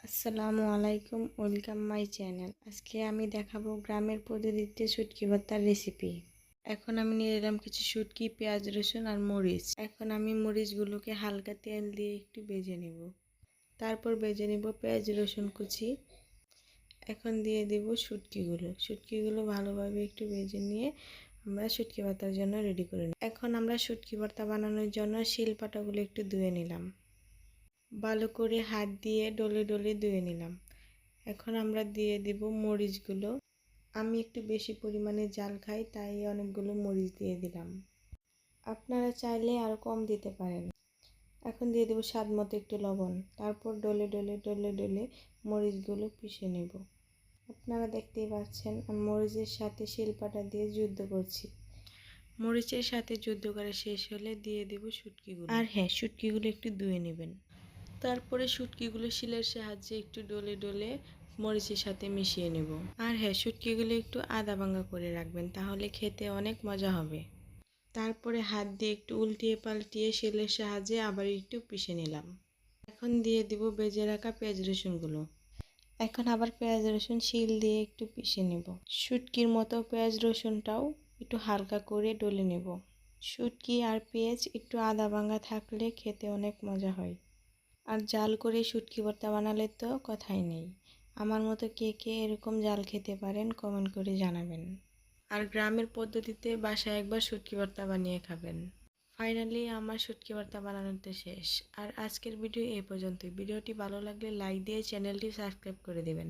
আসসালামু আলাইকুম, welcome my channel. আজকে আমি দেখাবো গ্রামের পদ্ধতিতে শুটকি ভর্তার রেসিপি। এখন আমি নিয়ে এলাম কিছু শুটকি, পেঁয়াজ, রসুন আর মরিচ। এখন আমি মরিচগুলোকে হালকা তেল দিয়ে একটু ভেজে নেব। তারপর ভেজে নেব পেঁয়াজ, রসুন কুচি। এখন দিয়ে দেব শুটকিগুলো ভালোভাবে একটু ভেজে নিয়ে আমরা শুটকি ভর্তার জন্য রেডি করে নিই। এখন আমরা শুটকি ভর্তা বানানোর জন্য শিলপাটাগুলো একটু ধুয়ে নিলাম। ভালো করে হাত দিয়ে ডলে ডলে ধুয়ে নিলাম। এখন আমরা দিয়ে দিব মরিচগুলো। আমি একটু বেশি পরিমাণে ঝাল খাই, তাই অনেকগুলো মরিচ দিয়ে দিলাম। আপনারা চাইলে আরও কম দিতে পারেন। এখন দিয়ে দেব স্বাদ মতো একটু লবণ। তারপর ডলে ডলে ডলে ডলে মরিচগুলো পিষে নেব। আপনারা দেখতেই পাচ্ছেন আমি মরিচের সাথে শিলপাটা দিয়ে যুদ্ধ করছি। মরিচের সাথে যুদ্ধ করা শেষ হলে দিয়ে দেব শুটকিগুলো। আর হ্যাঁ, শুটকিগুলো একটু ধুয়ে নেবেন। তারপরে শুটকিগুলো শিলের সাহায্যে একটু ডলে ডলে মরিচের সাথে মিশিয়ে নেব। আর হ্যাঁ, শুটকিগুলো একটু আদা ভাঙা করে রাখবেন, তাহলে খেতে অনেক মজা হবে। তারপরে হাত দিয়ে একটু উল্টিয়ে পাল্টিয়ে শিলের সাহায্যে আবার একটু পিষে নিলাম। এখন দিয়ে দিব ভেজে রাখা পেঁয়াজ রসুনগুলো। এখন আবার পেঁয়াজ রসুন শিল দিয়ে একটু পিষে নেব। শুটকির মতো পেঁয়াজ রসুনটাও একটু হালকা করে ডলে নেব। শুটকি আর পেঁয়াজ একটু আদা ভাঙা থাকলে খেতে অনেক মজা হয়। আর জাল করে শুটকি ভর্তা বানালে তো কথাই নেই। আমার মতো কে কে এরকম জাল খেতে পারেন কমেন্ট করে জানাবেন। আর গ্রামের পদ্ধতিতে বাসায় একবার শুটকি ভর্তা বানিয়ে খাবেন। ফাইনালি আমার শুটকি ভর্তা বানানোতে শেষ। আর আজকের ভিডিও এই পর্যন্তই। ভিডিওটি ভালো লাগলে লাইক দিয়ে চ্যানেলটি সাবস্ক্রাইব করে দেবেন।